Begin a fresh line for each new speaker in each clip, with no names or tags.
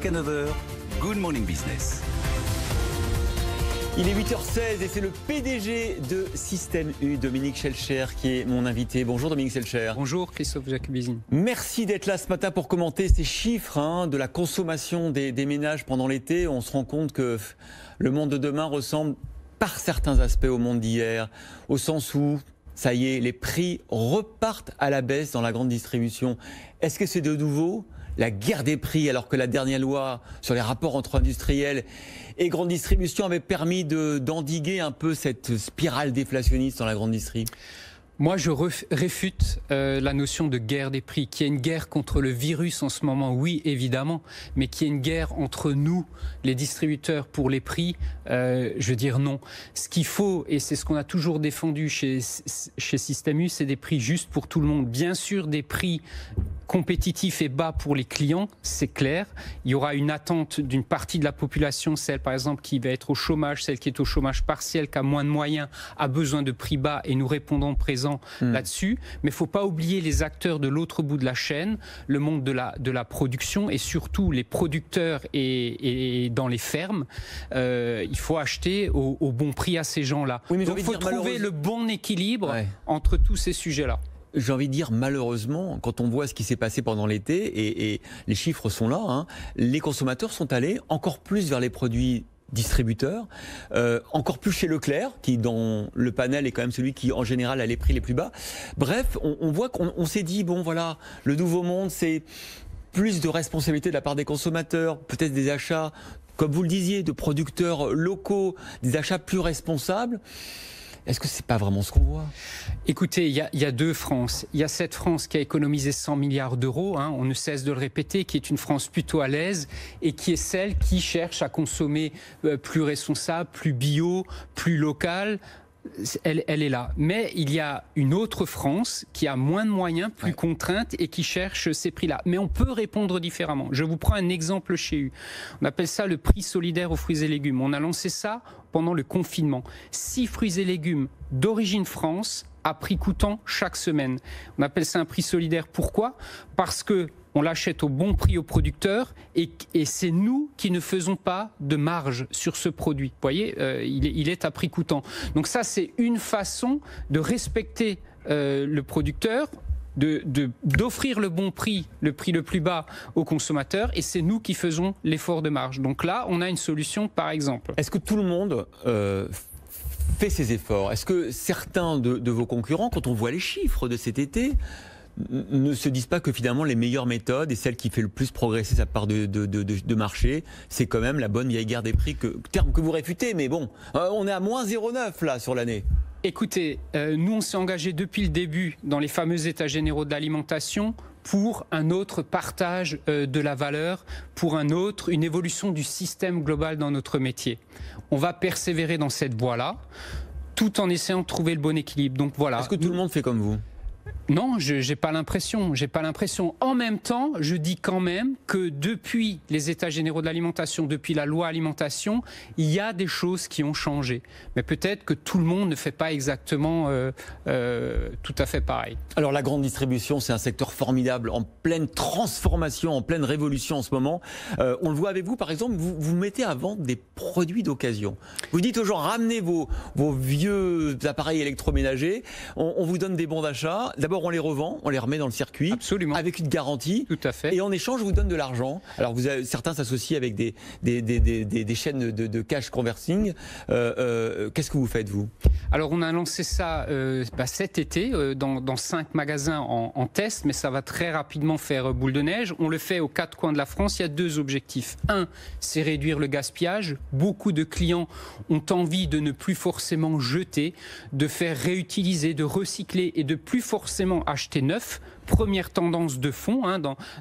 Jusqu'à 9h, Good Morning Business.
Il est 8h16 et c'est le PDG de Système U, Dominique Schelcher, qui est mon invité. Bonjour Dominique Schelcher.
Bonjour Christophe Jacobizine.
Merci d'être là ce matin pour commenter ces chiffres de la consommation des ménages pendant l'été. On se rend compte que le monde de demain ressemble par certains aspects au monde d'hier, au sens où, ça y est, les prix repartent à la baisse dans la grande distribution. Est-ce que c'est de nouveau la guerre des prix, alors que la dernière loi sur les rapports entre industriels et grande distribution avait permis d'endiguer un peu cette spirale déflationniste dans la grande distribution?
Moi, je réfute la notion de guerre des prix. Qu'il y ait une guerre contre le virus en ce moment, oui, évidemment, mais qu'il y ait une guerre entre nous, les distributeurs, pour les prix, je veux dire non. Ce qu'il faut, et c'est ce qu'on a toujours défendu chez Système U, c'est des prix justes pour tout le monde. Bien sûr, des prix compétitifs et bas pour les clients, c'est clair. Il y aura une attente d'une partie de la population, celle par exemple qui va être au chômage, celle qui est au chômage partiel, qui a moins de moyens, a besoin de prix bas et nous répondons présent là-dessus. Mais il ne faut pas oublier les acteurs de l'autre bout de la chaîne, le monde de la production et surtout les producteurs et dans les fermes. Il faut acheter au bon prix à ces gens-là.
Oui,
donc il faut trouver le bon équilibre entre tous ces sujets-là.
J'ai envie de dire, malheureusement, quand on voit ce qui s'est passé pendant l'été, et les chiffres sont là, les consommateurs sont allés encore plus vers les produits distributeurs, encore plus chez Leclerc, qui dans le panel est quand même celui qui en général a les prix les plus bas. Bref, on voit qu'on s'est dit, bon voilà, le nouveau monde, c'est plus de responsabilité de la part des consommateurs, peut-être des achats, comme vous le disiez, de producteurs locaux, des achats plus responsables. Est-ce que c'est pas vraiment ce qu'on voit?
Écoutez, il y a deux France. Il y a cette France qui a économisé 100 milliards d'euros, on ne cesse de le répéter, qui est une France plutôt à l'aise et qui est celle qui cherche à consommer plus responsable, plus bio, plus local. Elle est là. Mais il y a une autre France qui a moins de moyens, plus contrainte et qui cherche ces prix-là. Mais on peut répondre différemment. Je vous prends un exemple chez U. On appelle ça le prix solidaire aux fruits et légumes. On a lancé ça pendant le confinement. 6 fruits et légumes d'origine France à prix coûtant chaque semaine. On appelle ça un prix solidaire. Pourquoi ? Parce que on l'achète au bon prix au producteur et c'est nous qui ne faisons pas de marge sur ce produit. Vous voyez, il est à prix coûtant. Donc ça, c'est une façon de respecter le producteur, d'offrir le bon prix, le prix le plus bas aux consommateurs, et c'est nous qui faisons l'effort de marge. Donc là, on a une solution, par exemple.
Est-ce que tout le monde fait ces efforts? Est-ce que certains de vos concurrents, quand on voit les chiffres de cet été, ne se disent pas que finalement les meilleures méthodes et celle qui fait le plus progresser sa part de marché, c'est quand même la bonne vieille guerre des prix, terme que vous réfutez, mais bon, on est à moins 0,9 là sur l'année.
Écoutez, nous on s'est engagé depuis le début dans les fameux états généraux de l'alimentation pour un autre partage de la valeur, pour une évolution du système global dans notre métier. On va persévérer dans cette voie-là, tout en essayant de trouver le bon équilibre. Donc voilà.
Est-ce que tout le monde fait comme vous ?
Non, j'ai pas l'impression. En même temps, je dis quand même que depuis les États généraux de l'alimentation, depuis la loi alimentation, il y a des choses qui ont changé. Mais peut-être que tout le monde ne fait pas exactement tout à fait pareil.
Alors la grande distribution, c'est un secteur formidable, en pleine transformation, en pleine révolution en ce moment. On le voit avec vous, par exemple, vous mettez à vendre des produits d'occasion. Vous dites aux gens, ramenez vos vieux appareils électroménagers, on vous donne des bons d'achat. D'abord, on les revend, on les remet dans le circuit.
Absolument.
Avec une garantie.
Tout à fait.
Et en échange, je vous donne de l'argent. Alors, certains s'associent avec des chaînes de cash converting. Qu'est-ce que vous faites, vous ?
Alors, on a lancé ça cet été dans 5 magasins en test, mais ça va très rapidement faire boule de neige. On le fait aux 4 coins de la France. Il y a 2 objectifs. Un, c'est réduire le gaspillage. Beaucoup de clients ont envie de ne plus forcément jeter, de faire réutiliser, de recycler et de plus forcément acheter neuf. Première tendance de fond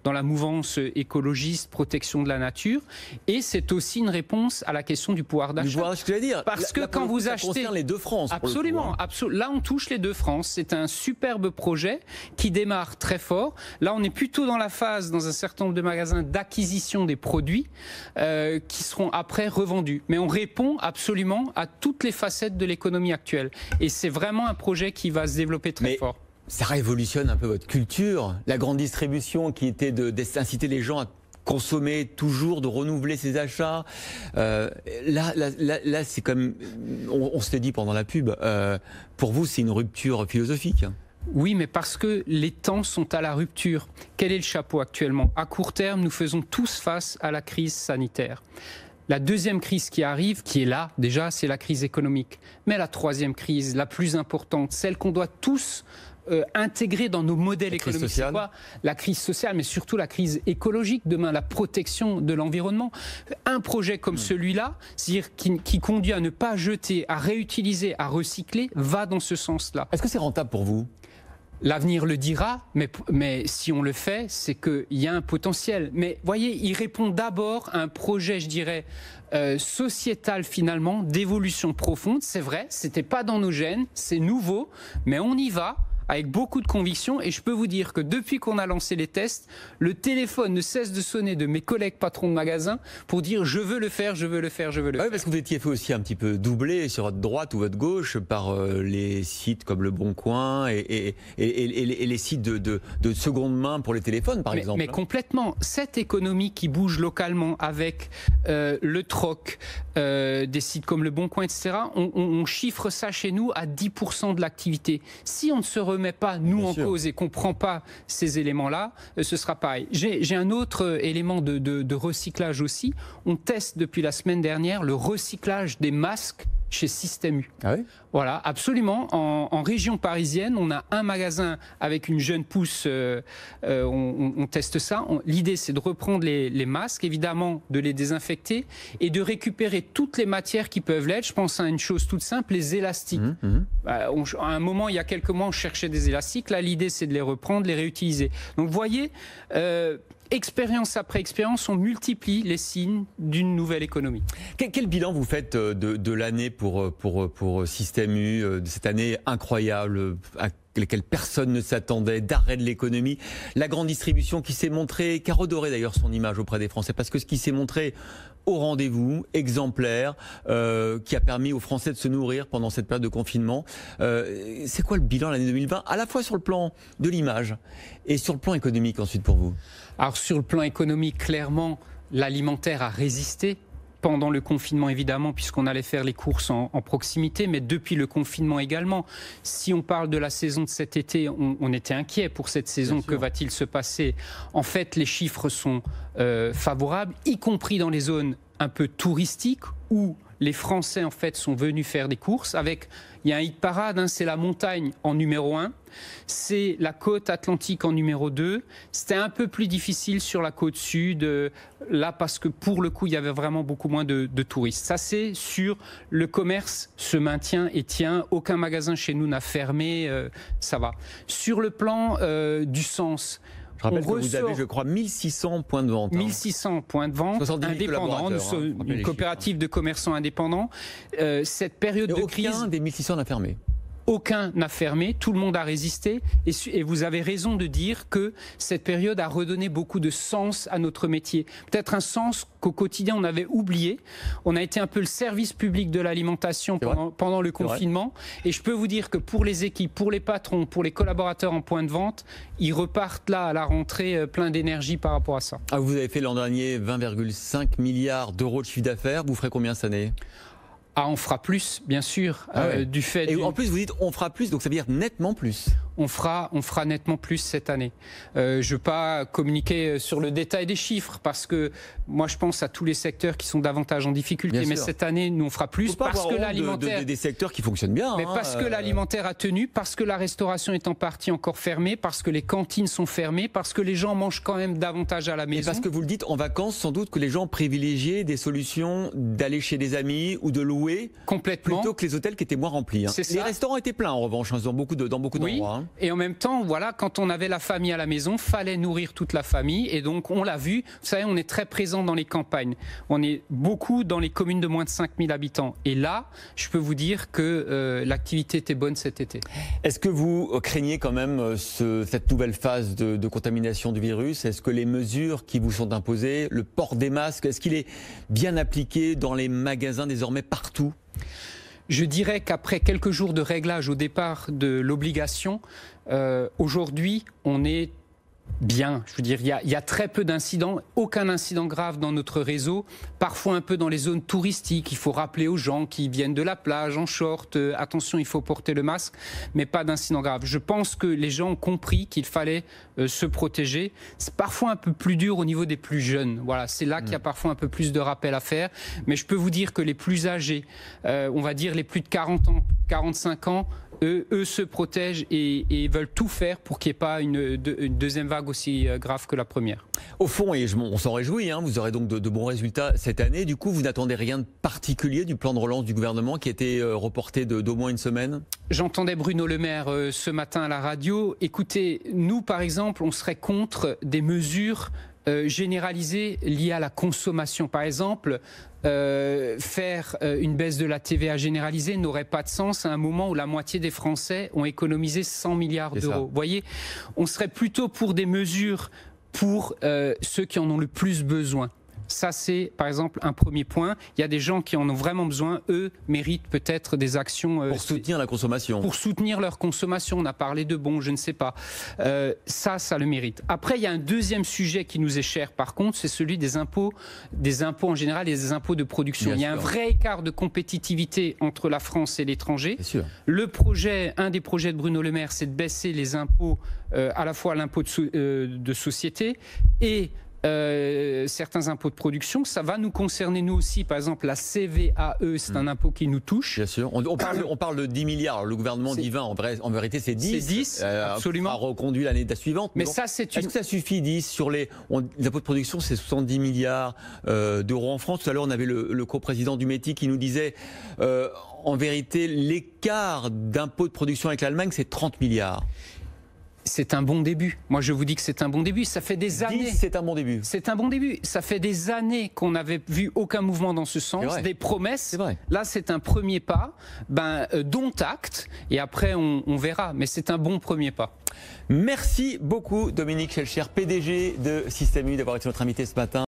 dans la mouvance écologiste, protection de la nature. Et c'est aussi une réponse à la question du pouvoir d'achat.
Voilà ce que je veux dire.
Parce que quand vous achetez...
Ça concerne les 2 France.
Absolument, là on touche les 2 France. C'est un superbe projet qui démarre très fort. Là on est plutôt dans la phase, dans un certain nombre de magasins, d'acquisition des produits qui seront après revendus. Mais on répond absolument à toutes les facettes de l'économie actuelle. Et c'est vraiment un projet qui va se développer très fort.
Ça révolutionne un peu votre culture, la grande distribution qui était d'inciter les gens à consommer toujours, de renouveler ses achats. Là, c'est comme on se l'est dit pendant la pub. Pour vous, c'est une rupture philosophique.
Oui, mais parce que les temps sont à la rupture. Quel est le chapeau actuellement? À court terme, nous faisons tous face à la crise sanitaire. La deuxième crise qui arrive, qui est là déjà, c'est la crise économique. Mais la troisième crise, la plus importante, celle qu'on doit tous intégrer dans nos modèles économiques, c'est quoi? La crise sociale, mais surtout la crise écologique, demain la protection de l'environnement. Un projet comme celui-là, c'est-à-dire qui conduit à ne pas jeter, à réutiliser, à recycler, va dans ce sens-là.
Est-ce que c'est rentable pour vous?
L'avenir le dira, mais si on le fait, c'est qu'il y a un potentiel. Mais voyez, il répond d'abord à un projet, je dirais, sociétal finalement, d'évolution profonde. C'est vrai, c'était pas dans nos gènes, c'est nouveau, mais on y va avec beaucoup de conviction, et je peux vous dire que depuis qu'on a lancé les tests, le téléphone ne cesse de sonner de mes collègues patrons de magasins pour dire je veux le faire, je veux le faire, je veux le faire.
Oui, parce que vous étiez fait aussi un petit peu doubler sur votre droite ou votre gauche par les sites comme Le Bon Coin et les sites de seconde main pour les téléphones, par exemple.
Mais complètement. Cette économie qui bouge localement avec le troc, des sites comme Le Bon Coin, etc., on chiffre ça chez nous à 10% de l'activité. Si on ne se remet pas nous en cause et qu'on ne prend pas ces éléments-là, ce sera pareil. J'ai un autre élément de recyclage aussi. On teste depuis la semaine dernière le recyclage des masques chez Système U.
Ah oui ?
Voilà, absolument. En région parisienne, on a un magasin avec une jeune pousse, on teste ça. L'idée, c'est de reprendre les masques, évidemment, de les désinfecter et de récupérer toutes les matières qui peuvent l'être. Je pense à une chose toute simple, les élastiques. À un moment, il y a quelques mois, on cherchait des élastiques. Là, l'idée, c'est de les reprendre, les réutiliser. Donc, vous voyez, expérience après expérience, on multiplie les signes d'une nouvelle économie.
Quel bilan vous faites de l'année pour Système U, de cette année incroyable à laquelle personne ne s'attendait, d'arrêt de l'économie, la grande distribution qui s'est montrée, qui a redoré d'ailleurs son image auprès des Français, parce que ce qui s'est montré au rendez-vous, exemplaire, qui a permis aux Français de se nourrir pendant cette période de confinement. C'est quoi le bilan de l'année 2020, à la fois sur le plan de l'image et sur le plan économique ensuite pour vous?
Alors sur le plan économique, clairement, l'alimentaire a résisté pendant le confinement évidemment, puisqu'on allait faire les courses en proximité, mais depuis le confinement également. Si on parle de la saison de cet été, on était inquiet pour cette saison. Que va-t-il se passer? En fait, les chiffres sont favorables, y compris dans les zones un peu touristiques où les Français en fait sont venus faire des courses. Il y a un hit parade, c'est la montagne en numéro 1, c'est la côte atlantique en numéro 2. C'était un peu plus difficile sur la côte sud, là parce que pour le coup il y avait vraiment beaucoup moins de touristes. Ça c'est sur le commerce se maintient et tient, aucun magasin chez nous n'a fermé, ça va. Sur le plan du sens,
je rappelle que vous avez, je crois, 1600 points de vente.
1600 points de vente indépendants, une coopérative de commerçants indépendants. Cette période de crise...
Aucun des 1600 n'a fermé.
Aucun n'a fermé, tout le monde a résisté et vous avez raison de dire que cette période a redonné beaucoup de sens à notre métier. Peut-être un sens qu'au quotidien on avait oublié. On a été un peu le service public de l'alimentation pendant le confinement et je peux vous dire que pour les équipes, pour les patrons, pour les collaborateurs en point de vente, ils repartent là à la rentrée plein d'énergie par rapport à ça.
Ah, vous avez fait l'an dernier 20,5 milliards d'euros de chiffre d'affaires, vous ferez combien cette année ?
Ah, on fera plus, bien sûr, du fait...
Et en plus, vous dites on fera plus, donc ça veut dire nettement plus.
On fera nettement plus cette année. Je ne veux pas communiquer sur le détail des chiffres parce que moi je pense à tous les secteurs qui sont davantage en difficulté. Bien mais sûr. Cette année, nous on fera plus parce que l'alimentaire...
des secteurs qui fonctionnent bien.
Mais parce que l'alimentaire a tenu, parce que la restauration est en partie encore fermée, parce que les cantines sont fermées, parce que les gens mangent quand même davantage à la maison.
Et parce que vous le dites, en vacances, sans doute que les gens privilégiaient des solutions d'aller chez des amis ou de louer plutôt que les hôtels qui étaient moins remplis. Les restaurants étaient pleins en revanche, dans beaucoup d'endroits.
Et en même temps, voilà, quand on avait la famille à la maison, fallait nourrir toute la famille. Et donc, on l'a vu, vous savez, on est très présent dans les campagnes. On est beaucoup dans les communes de moins de 5000 habitants. Et là, je peux vous dire que l'activité était bonne cet été.
Est-ce que vous craignez quand même cette nouvelle phase de contamination du virus? Est-ce que les mesures qui vous sont imposées, le port des masques, est-ce qu'il est bien appliqué dans les magasins désormais partout?
Je dirais qu'après quelques jours de réglage au départ de l'obligation, aujourd'hui, on est Bien, je veux dire, il y a très peu d'incidents, aucun incident grave dans notre réseau, parfois un peu dans les zones touristiques, il faut rappeler aux gens qui viennent de la plage en short, attention, il faut porter le masque, mais pas d'incident grave. Je pense que les gens ont compris qu'il fallait se protéger. C'est parfois un peu plus dur au niveau des plus jeunes, voilà, c'est là qu'il y a parfois un peu plus de rappels à faire, mais je peux vous dire que les plus âgés, on va dire les plus de 40 ans, 45 ans, eux se protègent et veulent tout faire pour qu'il n'y ait pas une deuxième vague aussi grave que la première.
Au fond, et on s'en réjouit, hein, vous aurez donc de bons résultats cette année. Du coup, vous n'attendez rien de particulier du plan de relance du gouvernement qui a été reporté d'au moins une semaine?
J'entendais Bruno Le Maire ce matin à la radio. Écoutez, nous par exemple, on serait contre des mesures généralisées liées à la consommation. Par exemple, faire une baisse de la TVA généralisée n'aurait pas de sens à un moment où la moitié des Français ont économisé 100 milliards d'euros. Vous voyez, on serait plutôt pour des mesures pour ceux qui en ont le plus besoin. Ça, c'est par exemple un premier point. Il y a des gens qui en ont vraiment besoin. Eux méritent peut-être des actions...
pour soutenir la consommation.
Pour soutenir leur consommation. On a parlé de bons, je ne sais pas. Ça le mérite. Après, il y a un deuxième sujet qui nous est cher, par contre, c'est celui des impôts en général et des impôts de production.
Bien
il y a
sûr.
un vrai écart de compétitivité entre la France et l'étranger.
Sûr.
Un des projets de Bruno Le Maire, c'est de baisser les impôts, à la fois l'impôt de société et certains impôts de production. Ça va nous concerner nous aussi. Par exemple, la CVAE, c'est un impôt qui nous touche.
Bien sûr. On parle de 10 milliards. Alors, le gouvernement dit 20. En vérité, c'est 10.
C'est 10, absolument.
On sera reconduit l'année suivante.
Mais
bon,
ça, c'est
est-ce que ça suffit, 10 sur les impôts de production, c'est 70 milliards d'euros en France. Tout à l'heure, on avait le coprésident du METI qui nous disait en vérité, l'écart d'impôts de production avec l'Allemagne, c'est 30 milliards.
C'est un bon début. Moi, je vous dis que c'est un bon début. Ça fait des années.
10, c'est un bon début.
C'est un bon début. Ça fait des années qu'on n'avait vu aucun mouvement dans ce sens. Des promesses.
C'est vrai.
Là, c'est un premier pas. Dont acte. Et après, on verra. Mais c'est un bon premier pas.
Merci beaucoup, Dominique Schelcher, PDG de Système U, d'avoir été notre invité ce matin.